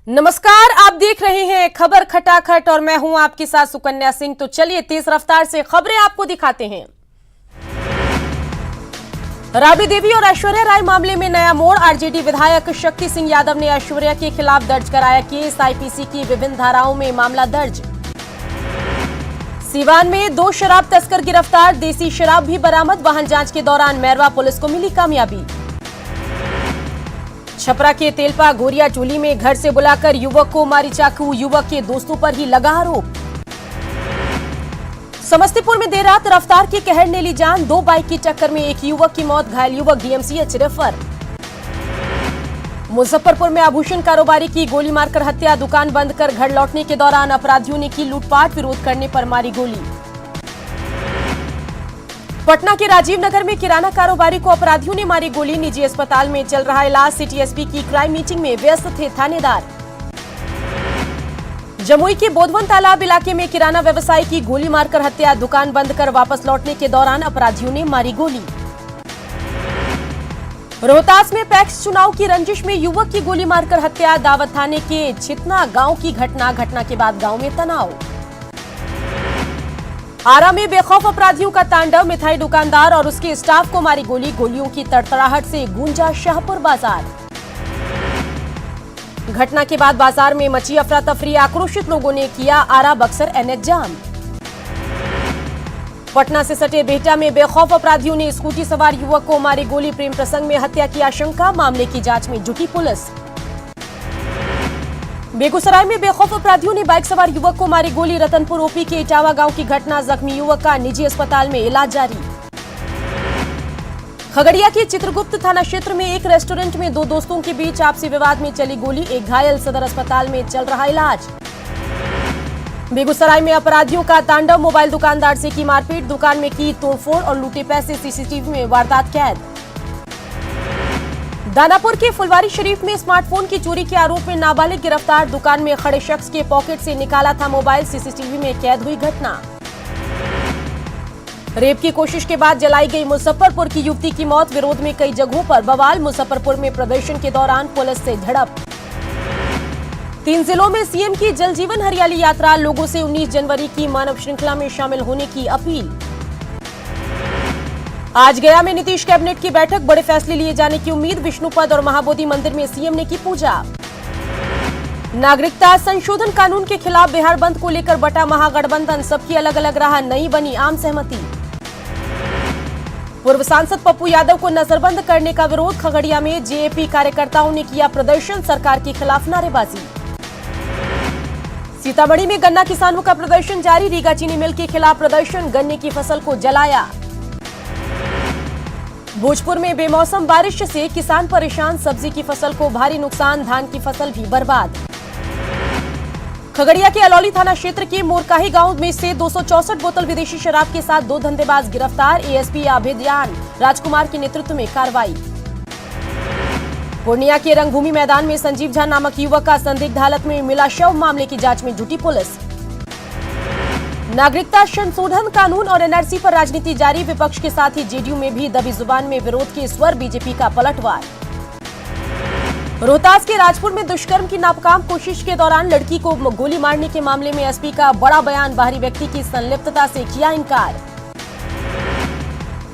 नमस्कार, आप देख रहे हैं खबर खटाखट और मैं हूं आपके साथ सुकन्या सिंह। तो चलिए तेज रफ्तार से खबरें आपको दिखाते हैं। राबड़ी देवी और ऐश्वर्या राय मामले में नया मोड़। आरजेडी विधायक शक्ति सिंह यादव ने ऐश्वर्या के खिलाफ दर्ज कराया केस। आईपीसी की विभिन्न धाराओं में मामला दर्ज। सीवान में 2 शराब तस्कर गिरफ्तार। देसी शराब भी बरामद। वाहन जांच के दौरान मैरवा पुलिस को मिली कामयाबी। छपरा के तेलपा गोरिया टोली में घर से बुलाकर युवक को मारी चाकू। युवक के दोस्तों पर ही लगा आरोप। समस्तीपुर में देर रात रफ्तार की कहर ने ली जान। 2 बाइक की टक्कर में एक युवक की मौत। घायल युवक डीएमसीएच रेफर। मुजफ्फरपुर में आभूषण कारोबारी की गोली मारकर हत्या। दुकान बंद कर घर लौटने के दौरान अपराधियों ने की लूटपाट। विरोध करने पर मारी गोली। पटना के राजीव नगर में किराना कारोबारी को अपराधियों ने मारी गोली। निजी अस्पताल में चल रहा इलाज। सिटी एसपी की क्राइम मीटिंग में व्यस्त थे थानेदार। जमुई के बोधवन तालाब इलाके में किराना व्यवसायी की गोली मारकर हत्या। दुकान बंद कर वापस लौटने के दौरान अपराधियों ने मारी गोली। रोहतास में पैक्स चुनाव की रंजिश में युवक की गोली मारकर हत्या। दावत थाने के छितना गांव की घटना के बाद गांव में तनाव। आरा में बेखौफ अपराधियों का तांडव। मिठाई दुकानदार और उसके स्टाफ को मारी गोली। गोलियों की तड़तड़ाहट से गूंजा शाहपुर बाजार। घटना के बाद बाजार में मची अफरा तफरी। आक्रोशित लोगों ने किया आरा बक्सर एनएच जाम। पटना से सटे बिहटा में बेखौफ अपराधियों ने स्कूटी सवार युवक को मारी गोली। प्रेम प्रसंग में हत्या की आशंका। मामले की जांच में जुटी पुलिस। बेगूसराय में बेखौफ अपराधियों ने बाइक सवार युवक को मारी गोली। रतनपुर ओपी के इटावा गांव की घटना। जख्मी युवक का निजी अस्पताल में इलाज जारी। खगड़िया के चित्रगुप्त थाना क्षेत्र में एक रेस्टोरेंट में 2 दोस्तों के बीच आपसी विवाद में चली गोली। एक घायल। सदर अस्पताल में चल रहा इलाज। बेगूसराय में अपराधियों का तांडव। मोबाइल दुकानदार से की मारपीट। दुकान में की तोड़फोड़ और लूटे पैसे। सीसीटीवी में वारदात कैद। दानापुर के फुलवारी शरीफ में स्मार्टफोन की चोरी के आरोप में नाबालिग गिरफ्तार। दुकान में खड़े शख्स के पॉकेट से निकाला था मोबाइल। सीसीटीवी में कैद हुई घटना। रेप की कोशिश के बाद जलाई गई मुजफ्फरपुर की युवती की मौत। विरोध में कई जगहों पर बवाल। मुजफ्फरपुर में प्रदर्शन के दौरान पुलिस से झड़प। 3 जिलों में सीएम की जल जीवन हरियाली यात्रा। लोगों से 19 जनवरी की मानव श्रृंखला में शामिल होने की अपील। आज गया में नीतीश कैबिनेट की बैठक। बड़े फैसले लिए जाने की उम्मीद। विष्णुपद और महाबोधि मंदिर में सीएम ने की पूजा। नागरिकता संशोधन कानून के खिलाफ बिहार बंद को लेकर बटा महागठबंधन। सबकी अलग अलग राह, नहीं बनी आम सहमति। पूर्व सांसद पप्पू यादव को नजरबंद करने का विरोध। खगड़िया में जेएपी कार्यकर्ताओं ने किया प्रदर्शन। सरकार के खिलाफ नारेबाजी। सीतामढ़ी में गन्ना किसानों का प्रदर्शन जारी। रीगा चीनी मिल के खिलाफ प्रदर्शन। गन्ने की फसल को जलाया। भोजपुर में बेमौसम बारिश से किसान परेशान। सब्जी की फसल को भारी नुकसान। धान की फसल भी बर्बाद। खगड़िया के अलौली थाना क्षेत्र के मोरकाही गांव में से 264 बोतल विदेशी शराब के साथ 2 धंधेबाज गिरफ्तार। एएसपी अभियान राजकुमार के नेतृत्व में कार्रवाई। पूर्णिया के रंगभूमि मैदान में संजीव झा नामक युवक का संदिग्ध हालत में मिला शव। मामले की जांच में जुटी पुलिस। नागरिकता संशोधन कानून और एनआरसी पर राजनीति जारी। विपक्ष के साथ ही जेडीयू में भी दबी जुबान में विरोध के स्वर। बीजेपी का पलटवार। रोहतास के राजपुर में दुष्कर्म की नाकाम कोशिश के दौरान लड़की को गोली मारने के मामले में एसपी का बड़ा बयान। बाहरी व्यक्ति की संलिप्तता से किया इनकार।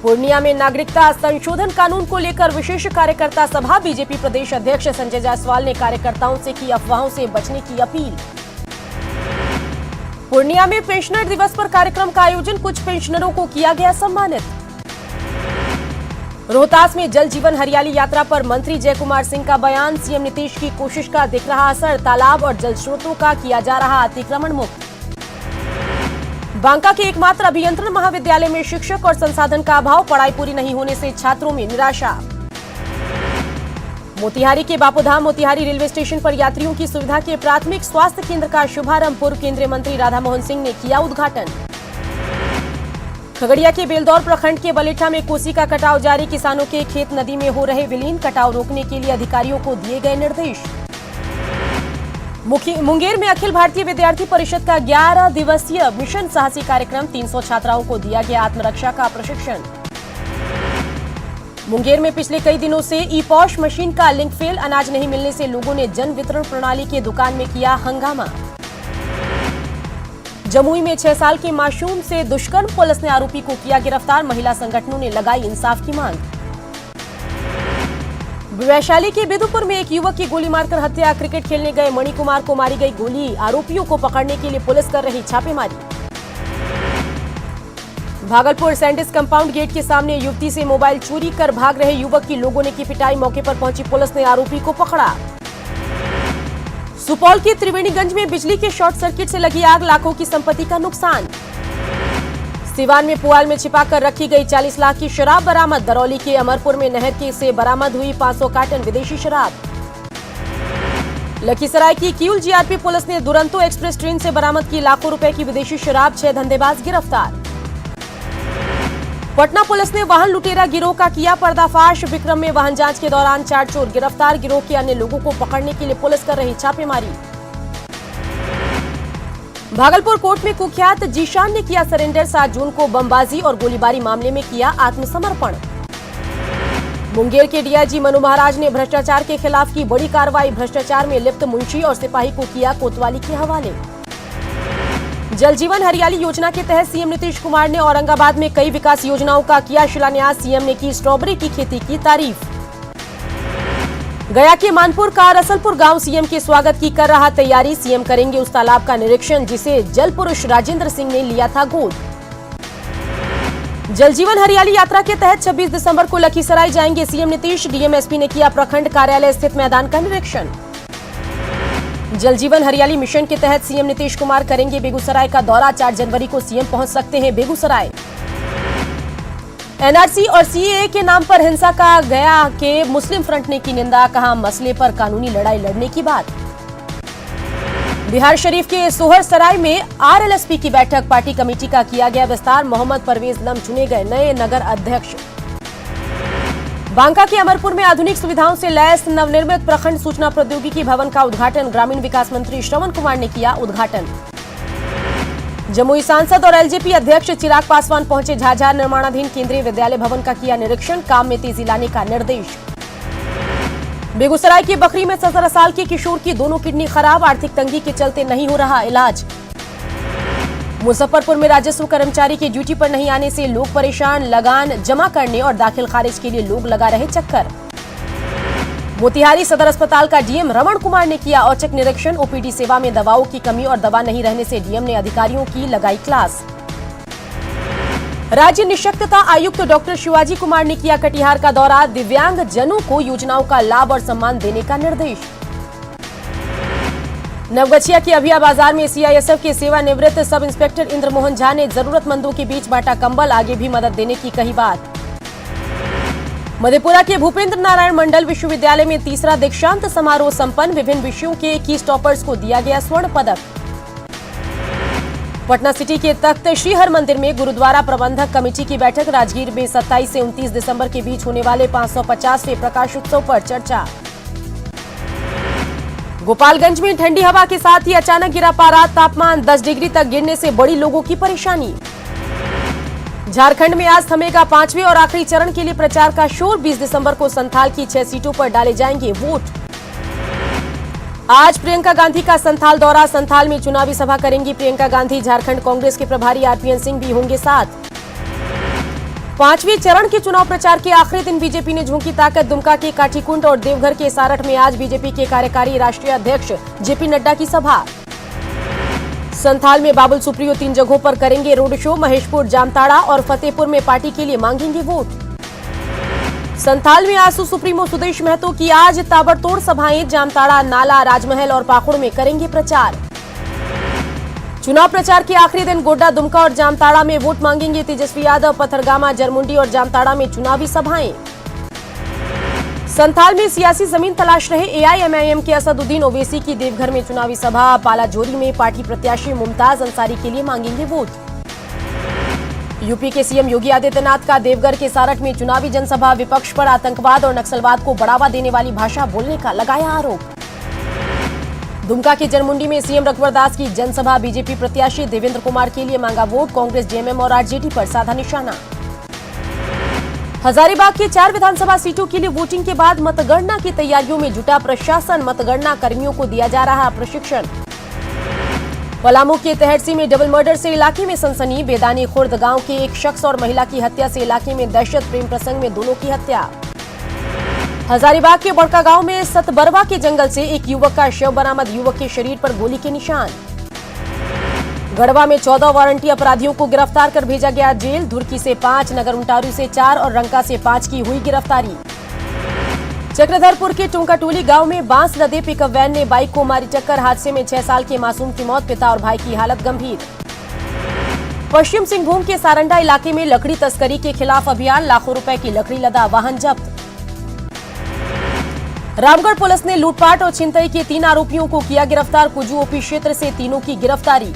पूर्णिया में नागरिकता संशोधन कानून को लेकर विशेष कार्यकर्ता सभा। बीजेपी प्रदेश अध्यक्ष संजय जायसवाल ने कार्यकर्ताओं से की अफवाहों से बचने की अपील। पूर्णिया में पेंशनर दिवस पर कार्यक्रम का आयोजन। कुछ पेंशनरों को किया गया सम्मानित। रोहतास में जल जीवन हरियाली यात्रा पर मंत्री जय कुमार सिंह का बयान। सीएम नीतीश की कोशिश का दिख रहा असर। तालाब और जल स्रोतों का किया जा रहा अतिक्रमण मुक्त। बांका के एकमात्र अभियंत्रण महाविद्यालय में शिक्षक और संसाधन का अभाव। पढ़ाई पूरी नहीं होने से छात्रों में निराशा। मोतिहारी के बापूधाम मोतिहारी रेलवे स्टेशन पर यात्रियों की सुविधा के प्राथमिक स्वास्थ्य केंद्र का शुभारंभ। पूर्व केंद्रीय मंत्री राधा मोहन सिंह ने किया उद्घाटन। खगड़िया के बेलदौर प्रखंड के बलेठा में कोसी का कटाव जारी। किसानों के खेत नदी में हो रहे विलीन। कटाव रोकने के लिए अधिकारियों को दिए गए निर्देश। मुंगेर में अखिल भारतीय विद्यार्थी परिषद का 11 दिवसीय मिशन साहसी कार्यक्रम। 300 छात्राओं को दिया गया आत्मरक्षा का प्रशिक्षण। मुंगेर में पिछले कई दिनों से ई-पॉश मशीन का लिंक फेल, अनाज नहीं मिलने से लोगों ने जन वितरण प्रणाली के दुकान में किया हंगामा। जमुई में 6 साल के मासूम से दुष्कर्म, पुलिस ने आरोपी को किया गिरफ्तार, महिला संगठनों ने लगाई इंसाफ की मांग। वैशाली के बिदुपुर में एक युवक की गोली मारकर हत्या, क्रिकेट खेलने गए मणिकुमार को मारी गई गोली, आरोपियों को पकड़ने के लिए पुलिस कर रही छापेमारी। भागलपुर सैंडिस कंपाउंड गेट के सामने युवती से मोबाइल चोरी कर भाग रहे युवक की लोगों ने की पिटाई, मौके पर पहुंची पुलिस ने आरोपी को पकड़ा। सुपौल के त्रिवेणीगंज में बिजली के शॉर्ट सर्किट से लगी आग, लाखों की संपत्ति का नुकसान। सिवान में पुआल में छिपाकर रखी गई 40 लाख की शराब बरामद, दरौली के अमरपुर में नहर के से बरामद हुई 500 कार्टन विदेशी शराब। लखीसराय की किऊल जीआरपी पुलिस ने दुरंतो एक्सप्रेस ट्रेन से बरामद की लाखों रुपए की विदेशी शराब, 6 धंधेबाज गिरफ्तार। पटना पुलिस ने वाहन लुटेरा गिरोह का किया पर्दाफाश, विक्रम में वाहन जांच के दौरान 4 चोर गिरफ्तार, गिरोह के अन्य लोगों को पकड़ने के लिए पुलिस कर रही छापेमारी। भागलपुर कोर्ट में कुख्यात जीशान ने किया सरेंडर, 7 जून को बमबाजी और गोलीबारी मामले में किया आत्मसमर्पण। मुंगेर के डीआईजी मनु महाराज ने भ्रष्टाचार के खिलाफ की बड़ी कार्रवाई, भ्रष्टाचार में लिप्त मुंशी और सिपाही को किया कोतवाली के हवाले। जल जीवन हरियाली योजना के तहत सीएम नीतीश कुमार ने औरंगाबाद में कई विकास योजनाओं का किया शिलान्यास, सीएम ने की स्ट्रॉबेरी की खेती की तारीफ। गया के मानपुर का रसलपुर गांव सीएम के स्वागत की कर रहा तैयारी, सीएम करेंगे उस तालाब का निरीक्षण जिसे जल पुरुष राजेंद्र सिंह ने लिया था गोद। जल जीवन हरियाली यात्रा के तहत 26 दिसंबर को लखीसराय जाएंगे सीएम नीतीश, डीएमएसपी ने किया प्रखंड कार्यालय स्थित मैदान का निरीक्षण। जल जीवन हरियाली मिशन के तहत सीएम नीतीश कुमार करेंगे बेगूसराय का दौरा, 4 जनवरी को सीएम पहुंच सकते हैं बेगूसराय। एनआरसी और सीएए के नाम पर हिंसा का गया के मुस्लिम फ्रंट ने की निंदा, कहा मसले पर कानूनी लड़ाई लड़ने की बात। बिहार शरीफ के सोहर सराय में आरएलएसपी की बैठक, पार्टी कमेटी का किया गया विस्तार, मोहम्मद परवेज लम चुने गए नए नगर अध्यक्ष। बांका के अमरपुर में आधुनिक सुविधाओं से लैस नवनिर्मित प्रखंड सूचना प्रौद्योगिकी भवन का उद्घाटन, ग्रामीण विकास मंत्री श्रवण कुमार ने किया उद्घाटन। जमुई सांसद और एलजेपी अध्यक्ष चिराग पासवान पहुंचे झाझा, निर्माणाधीन केंद्रीय विद्यालय भवन का किया निरीक्षण, काम में तेजी लाने का निर्देश। बेगूसराय के बखरी में 17 साल के किशोर की दोनों किडनी खराब, आर्थिक तंगी के चलते नहीं हो रहा इलाज। मुजफ्फरपुर में राजस्व कर्मचारी के ड्यूटी पर नहीं आने से लोग परेशान, लगान जमा करने और दाखिल खारिज के लिए लोग लगा रहे चक्कर। मोतिहारी सदर अस्पताल का डीएम रमण कुमार ने किया औचक निरीक्षण, ओपीडी सेवा में दवाओं की कमी और दवा नहीं रहने से डीएम ने अधिकारियों की लगाई क्लास। राज्य निःशक्तता आयुक्त डॉक्टर शिवाजी कुमार ने किया कटिहार का दौरा, दिव्यांग जनों को योजनाओं का लाभ और सम्मान देने का निर्देश। नवगछिया के अभिया बाजार में सीआईएसएफ के सेवानिवृत्त सब इंस्पेक्टर इंद्रमोहन झा ने जरूरतमंदों के बीच बांटा कंबल, आगे भी मदद देने की कही बात। मधेपुरा के भूपेंद्र नारायण मंडल विश्वविद्यालय में तीसरा दीक्षांत समारोह संपन्न, विभिन्न विषयों के 21 टॉपर्स को दिया गया स्वर्ण पदक। पटना सिटी के तख्त श्री हरमंदिर में गुरुद्वारा प्रबंधक कमेटी की बैठक, राजगीर में 27 से 29 दिसंबर के बीच होने वाले 550वें प्रकाशोत्सव पर चर्चा। गोपालगंज में ठंडी हवा के साथ ही अचानक गिरा पारा, तापमान 10 डिग्री तक गिरने से बड़ी लोगों की परेशानी। झारखंड में आज थमेगा 5वें और आखिरी चरण के लिए प्रचार का शोर, 20 दिसंबर को संथाल की 6 सीटों पर डाले जाएंगे वोट। आज प्रियंका गांधी का संथाल दौरा, संथाल में चुनावी सभा करेंगी प्रियंका गांधी, झारखंड कांग्रेस के प्रभारी आरपीएन सिंह भी होंगे साथ। 5वें चरण के चुनाव प्रचार के आखिरी दिन बीजेपी ने झोंकी ताकत, दुमका के काठीकुंड और देवघर के सारठ में आज बीजेपी के कार्यकारी राष्ट्रीय अध्यक्ष जेपी नड्डा की सभा। संथाल में बाबुल सुप्रियो 3 जगहों पर करेंगे रोड शो, महेशपुर, जामताड़ा और फतेहपुर में पार्टी के लिए मांगेंगे वोट। संथाल में आसू सुप्रीमो सुदेश महतो की आज ताबड़तोड़ सभाएं, जामताड़ा, नाला, राजमहल और पाकुड़ में करेंगे प्रचार। चुनाव प्रचार के आखिरी दिन गोड्डा, दुमका और जामताड़ा में वोट मांगेंगे तेजस्वी यादव, पथरगामा, जरमुंडी और जामताड़ा में चुनावी सभाएं। संथाल में सियासी जमीन तलाश रहे एआईएमआईएम के असदुद्दीन ओवैसी की देवघर में चुनावी सभा, पालाजोरी में पार्टी प्रत्याशी मुमताज अंसारी के लिए मांगेंगे वोट। यूपी के सीएम योगी आदित्यनाथ का देवघर के सारठ में चुनावी जनसभा, विपक्ष पर आतंकवाद और नक्सलवाद को बढ़ावा देने वाली भाषा बोलने का लगाया आरोप। दुमका के जरमुंडी में सीएम रघुवर दास की जनसभा, बीजेपी प्रत्याशी देवेंद्र कुमार के लिए मांगा वोट, कांग्रेस, जेएमएम और आरजेडी पर साधा निशाना। हजारीबाग की 4 विधानसभा सीटों के लिए वोटिंग के बाद मतगणना की तैयारियों में जुटा प्रशासन, मतगणना कर्मियों को दिया जा रहा प्रशिक्षण। पलामू के तहरसी में डबल मर्डर से इलाके में सनसनी, बेदानी खुर्द गांव के एक शख्स और महिला की हत्या से इलाके में दहशत, प्रेम प्रसंग में दोनों की हत्या। हजारीबाग के बड़का गांव में सतबरवा के जंगल से एक युवक का शव बरामद, युवक के शरीर पर गोली के निशान। गढ़वा में 14 वारंटी अपराधियों को गिरफ्तार कर भेजा गया जेल, धुरकी से 5, नगर उंटारू से 4 और रंका से 5 की हुई गिरफ्तारी। चक्रधरपुर के टोंकाटोली गांव में बांस लदे पिकअप वैन ने बाइक को मारी टक्कर, हादसे में 6 साल के मासूम की मौत, पिता और भाई की हालत गंभीर। पश्चिम सिंहभूम के सारंडा इलाके में लकड़ी तस्करी के खिलाफ अभियान, लाखों रुपए की लकड़ी लदा वाहन जब्त। रामगढ़ पुलिस ने लूटपाट और छिनतई के 3 आरोपियों को किया गिरफ्तार, कुजू ओपी क्षेत्र से तीनों की गिरफ्तारी।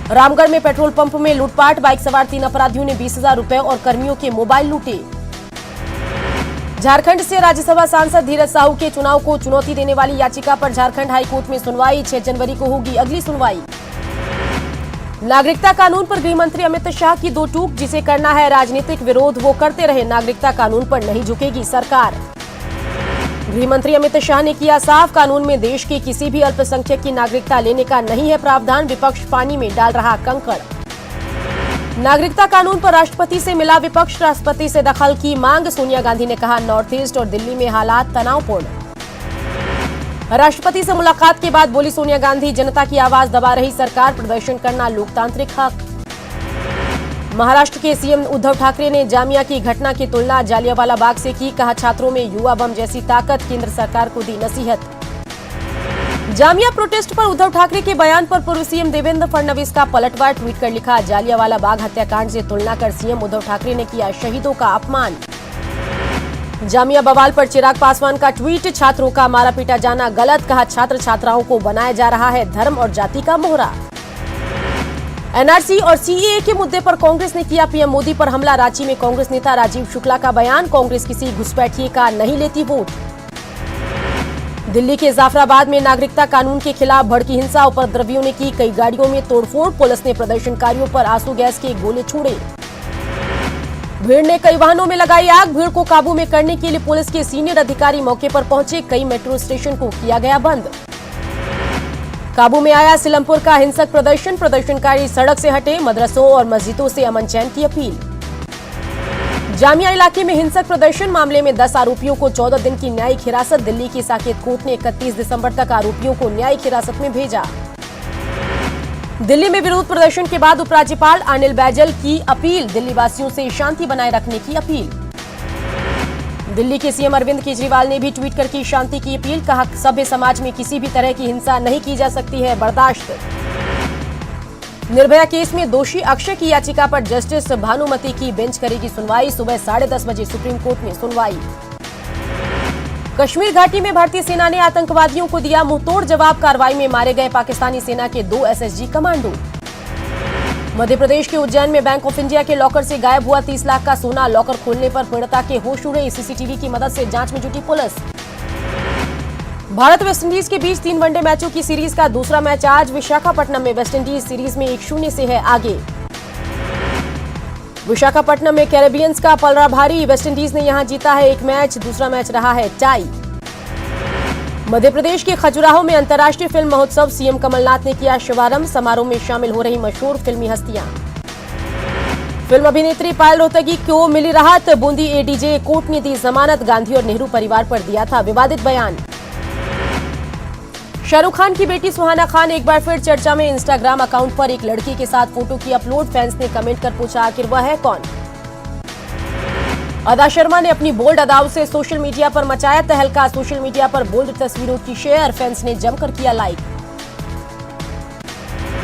रामगढ़ में पेट्रोल पंप में लूटपाट, बाइक सवार 3 अपराधियों ने 20,000 रुपए और कर्मियों के मोबाइल लूटे। झारखंड से राज्यसभा सांसद धीरज साहू के चुनाव को चुनौती देने वाली याचिका पर झारखंड हाईकोर्ट में सुनवाई, 6 जनवरी को होगी अगली सुनवाई। नागरिकता कानून पर गृह मंत्री अमित शाह की 2 टूक, जिसे करना है राजनीतिक विरोध वो करते रहे, नागरिकता कानून पर नहीं झुकेगी सरकार। गृह मंत्री अमित शाह ने किया साफ, कानून में देश के किसी भी अल्पसंख्यक की नागरिकता लेने का नहीं है प्रावधान, विपक्ष पानी में डाल रहा कंकड़। नागरिकता कानून पर राष्ट्रपति से मिला विपक्ष, राष्ट्रपति से दखल की मांग, सोनिया गांधी ने कहा नॉर्थ ईस्ट और दिल्ली में हालात तनावपूर्ण। राष्ट्रपति से मुलाकात के बाद बोली सोनिया गांधी, जनता की आवाज दबा रही सरकार, प्रदर्शन करना लोकतांत्रिक हक। महाराष्ट्र के सीएम उद्धव ठाकरे ने जामिया की घटना की तुलना जालियांवाला बाग से की, कहा छात्रों में युवा बम जैसी ताकत, केंद्र सरकार को दी नसीहत। जामिया प्रोटेस्ट पर उद्धव ठाकरे के बयान पर पूर्व सीएम देवेंद्र फडणवीस का पलटवार, ट्वीट कर लिखा, जालियांवाला बाग हत्याकांड से तुलना कर सीएम उद्धव ठाकरे ने किया शहीदों का अपमान। जामिया बवाल पर चिराग पासवान का ट्वीट, छात्रों का मारा पीटा जाना गलत, कहा छात्र छात्राओं को बनाया जा रहा है धर्म और जाति का मोहरा। एनआरसी और सीएए के मुद्दे पर कांग्रेस ने किया पीएम मोदी पर हमला, रांची में कांग्रेस नेता राजीव शुक्ला का बयान, कांग्रेस किसी घुसपैठिए का नहीं लेती वोट। दिल्ली के जाफराबाद में नागरिकता कानून के खिलाफ भड़की हिंसा, उपद्रवियों ने की कई गाड़ियों में तोड़फोड़, पुलिस ने प्रदर्शनकारियों पर आंसू गैस के गोले छोड़े। भीड़ ने कई वाहनों में लगाई आग, भीड़ को काबू में करने के लिए पुलिस के सीनियर अधिकारी मौके पर पहुंचे, कई मेट्रो स्टेशन को किया गया बंद। काबू में आया सिलमपुर का हिंसक प्रदर्शन, प्रदर्शनकारी सड़क से हटे, मदरसों और मस्जिदों से अमन चैन की अपील। जामिया इलाके में हिंसक प्रदर्शन मामले में 10 आरोपियों को 14 दिन की न्यायिक हिरासत, दिल्ली की साकेत कोर्ट ने 31 दिसंबर तक आरोपियों को न्यायिक हिरासत में भेजा। दिल्ली में विरोध प्रदर्शन के बाद उपराज्यपाल अनिल बैजल की अपील, दिल्ली वासियों से शांति बनाए रखने की अपील। दिल्ली के सीएम अरविंद केजरीवाल ने भी ट्वीट कर की शांति की अपील, कहा सभ्य समाज में किसी भी तरह की हिंसा नहीं की जा सकती है बर्दाश्त। निर्भया केस में दोषी अक्षय की याचिका पर जस्टिस भानुमति की बेंच करेगी सुनवाई, सुबह 10:30 बजे सुप्रीम कोर्ट में सुनवाई। कश्मीर घाटी में भारतीय सेना ने आतंकवादियों को दिया मुंहतोड़ जवाब, कार्रवाई में मारे गए पाकिस्तानी सेना के 2 एसएसजी कमांडो। मध्य प्रदेश के उज्जैन में बैंक ऑफ इंडिया के लॉकर से गायब हुआ 30 लाख का सोना, लॉकर खोलने पर पीड़िता के होश उड़े, सीसीटीवी की मदद से जांच में जुटी पुलिस। भारत वेस्टइंडीज के बीच 3 वनडे मैचों की सीरीज का दूसरा मैच आज विशाखापट्टनम में, वेस्टइंडीज सीरीज में 1-0 से है आगे। विशाखापट्टनम में कैरेबियंस का पलड़ा भारी, वेस्टइंडीज ने यहां जीता है 1 मैच, दूसरा मैच रहा है टाई। मध्य प्रदेश के खजुराहो में अंतर्राष्ट्रीय फिल्म महोत्सव, सीएम कमलनाथ ने किया शुभारंभ, समारोह में शामिल हो रही मशहूर फिल्मी हस्तियां। फिल्म अभिनेत्री पायल रोहतगी को मिली राहत, बूंदी एडीजे कोर्ट ने दी जमानत, गांधी और नेहरू परिवार पर दिया था विवादित बयान। शाहरुख खान की बेटी सुहाना खान एक बार फिर चर्चा में, इंस्टाग्राम अकाउंट पर एक लड़की के साथ फोटो की अपलोड, फैंस ने कमेंट कर पूछा आखिर वह है कौन। अदा शर्मा ने अपनी बोल्ड अदाओं से सोशल मीडिया पर मचाया तहलका, सोशल मीडिया पर बोल्ड तस्वीरों की शेयर, फैंस ने जमकर किया लाइक।